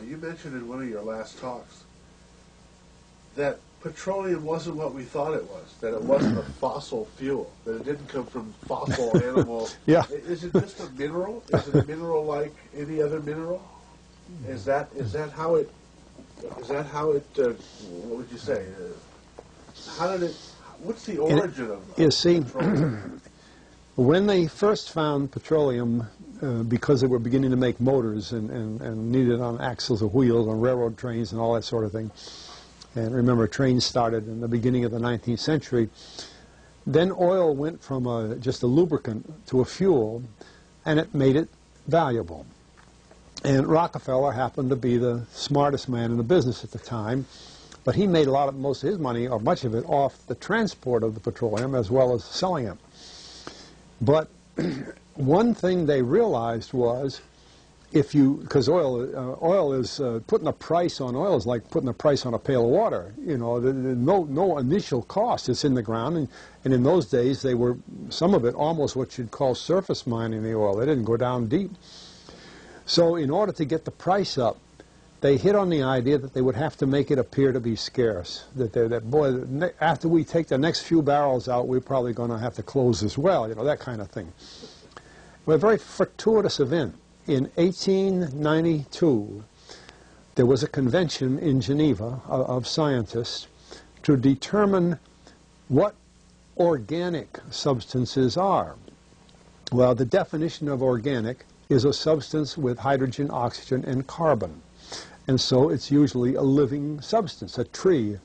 you mentioned in one of your last talks that petroleum wasn't what we thought it was, that it wasn't a fossil fuel, that it didn't come from fossil animals. Yeah. Is it just a mineral? Is it a mineral like any other mineral? Is that how it, what would you say? What's the origin of You see, petroleum? when they first found petroleum, because they were beginning to make motors and needed on axles of wheels on railroad trains and all that sort of thing, and remember, trains started in the beginning of the 19th century, then oil went from just a lubricant to a fuel, and it made it valuable. And Rockefeller happened to be the smartest man in the business at the time, but he made most of his money, or much of it, off the transport of the petroleum as well as selling it. But one thing they realized was, because oil is putting a price on oil is like putting a price on a pail of water. You know, no initial cost. It's in the ground, and in those days they were, some of it almost what you'd call surface mining the oil. They didn't go down deep. So in order to get the price up, they hit on the idea that they would have to make it appear to be scarce. That after we take the next few barrels out, we're probably going to have to close this well. You know, that kind of thing. Well, a very fortuitous event. In 1892, there was a convention in Geneva of scientists to determine what organic substances are. Well, the definition of organic is a substance with hydrogen, oxygen, and carbon. And so it's usually a living substance, a tree.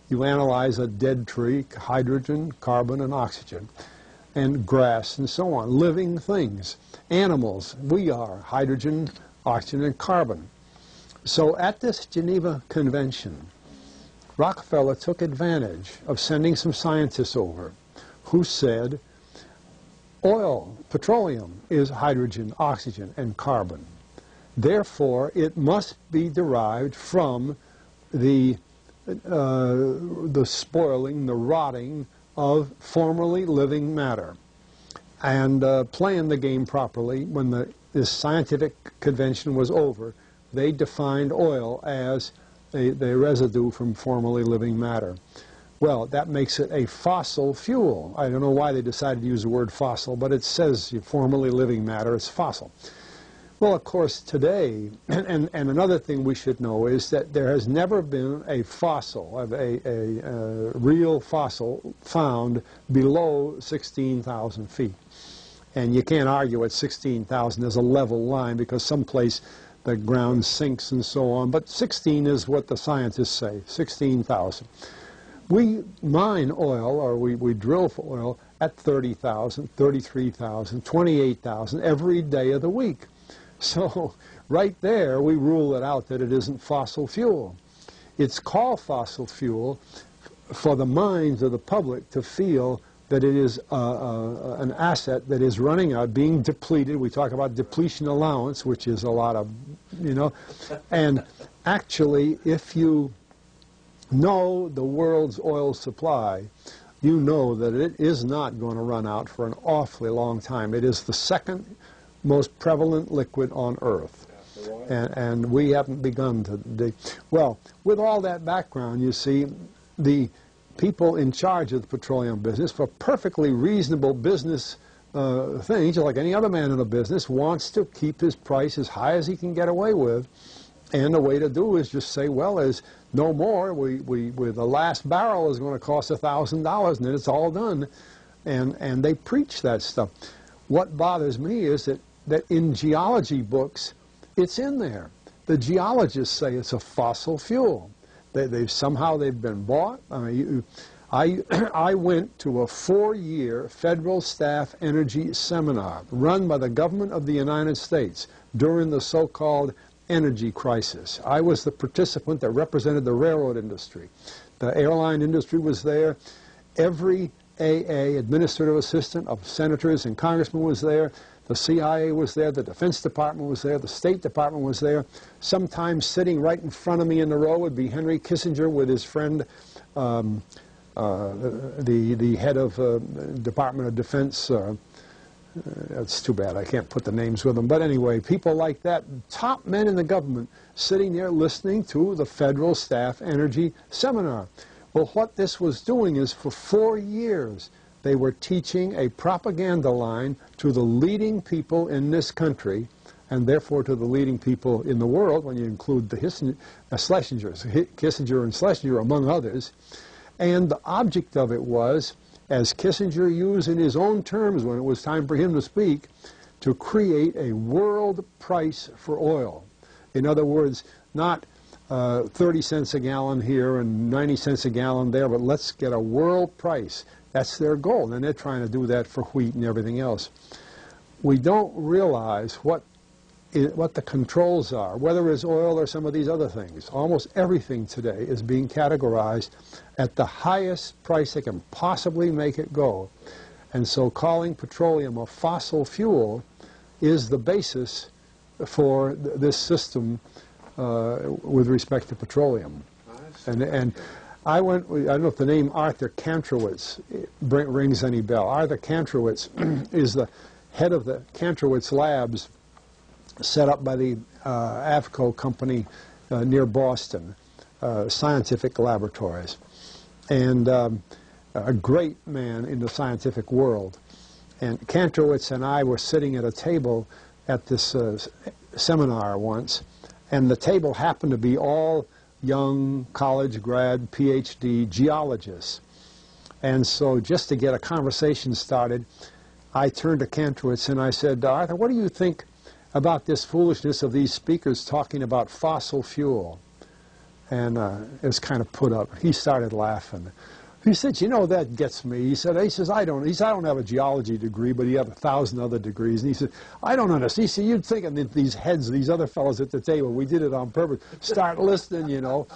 You analyze a dead tree, hydrogen, carbon, and oxygen, and grass, and so on, living things. Animals, we are hydrogen, oxygen, and carbon. So at this Geneva Convention, Rockefeller took advantage of sending some scientists over who said, oil, petroleum, is hydrogen, oxygen, and carbon. Therefore, it must be derived from the spoiling, the rotting of formerly living matter. And playing the game properly, when this scientific convention was over, they defined oil as the residue from formerly living matter. Well, that makes it a fossil fuel. I don't know why they decided to use the word fossil, but it says formerly living matter, it's fossil. Well, of course, today, and another thing we should know is that there has never been a fossil, a real fossil, found below 16,000 feet. And you can't argue at 16,000 there's a level line, because someplace the ground sinks and so on. But 16 is what the scientists say, 16,000. We mine oil, or we drill for oil, at 30,000, 33,000, 28,000 every day of the week. So right there we rule it out that it isn't fossil fuel. It's called fossil fuel for the minds of the public to feel that it is an asset that is running out, being depleted. We talk about depletion allowance, which is a lot of, you know. And actually, if you know the world's oil supply, you know that it is not going to run out for an awfully long time. It is the second most prevalent liquid on Earth. And we haven't begun to dig. Well, with all that background, you see, the people in charge of the petroleum business, for perfectly reasonable business things, like any other man in the business, wants to keep his price as high as he can get away with. And the way to do is just say, well, there's no more. With the last barrel is going to cost $1,000, and then it's all done. And they preach that stuff. What bothers me is that in geology books, it's in there. The geologists say it's a fossil fuel. Somehow they've been bought. I mean, I went to a 4-year federal staff energy seminar run by the government of the United States during the so-called energy crisis. I was the participant that represented the railroad industry. The airline industry was there. Every AA, administrative assistant of senators and congressmen, was there. The CIA was there, the Defense Department was there, the State Department was there. Sometimes sitting right in front of me in the row would be Henry Kissinger with his friend, the head of Department of Defense, It's too bad I can't put the names with them. But anyway, people like that, top men in the government, sitting there listening to the Federal Staff Energy Seminar. Well, what this was doing is for 4 years, they were teaching a propaganda line to the leading people in this country, and therefore to the leading people in the world, when you include the Schlesingers, Kissinger and Schlesinger, among others. And the object of it was, as Kissinger used in his own terms when it was time for him to speak, to create a world price for oil. In other words, not 30 cents a gallon here and 90 cents a gallon there, but let's get a world price. That's their goal, and they're trying to do that for wheat and everything else. We don't realize what the controls are, whether it's oil or some of these other things. Almost everything today is being categorized at the highest price they can possibly make it go. And so calling petroleum a fossil fuel is the basis for this system with respect to petroleum. And I don't know if the name Arthur Kantrowitz rings any bell. Arthur Kantrowitz is the head of the Kantrowitz Labs set up by the AFCO company near Boston, scientific laboratories, and a great man in the scientific world. And Kantrowitz and I were sitting at a table at this seminar once, and the table happened to be all young college grad, PhD geologists. And so just to get a conversation started, I turned to Kantrowitz and I said, Arthur, what do you think about this foolishness of these speakers talking about fossil fuel? And it was kind of put up. He started laughing. He said, you know, that gets me. He says, I don't have a geology degree, but he had 1,000 other degrees. And he said, I don't understand. He said, you'd think that these heads, these other fellows at the table, we did it on purpose, start listening, you know.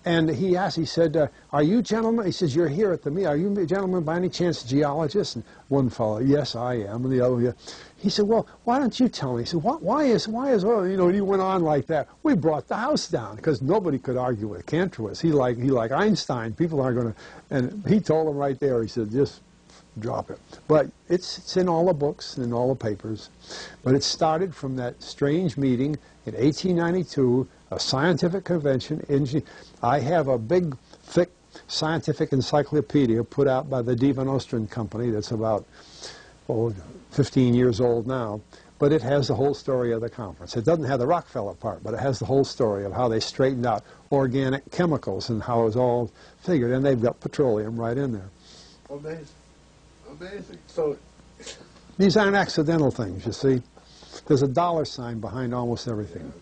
And he asked, he said, are you gentlemen, he says, you're here at the meeting, are you gentlemen by any chance geologists? And one fellow, yes, I am. And the other, yeah. He said, well, why don't you tell me? He said, why is oil, you know, and he went on like that. We brought the house down because nobody could argue with Kantrowitz. He like Einstein. People aren't going to, and he told him right there, he said, just drop it. But it's in all the books and in all the papers. But it started from that strange meeting in 1892, a scientific convention. I have a big, thick scientific encyclopedia put out by the Divan Ostrand Company that's about 15 years old now, but it has the whole story of the conference. It doesn't have the Rockefeller part, but it has the whole story of how they straightened out organic chemicals and how it was all figured, and they've got petroleum right in there. Amazing. Amazing. So these aren't accidental things, you see. There's a dollar sign behind almost everything.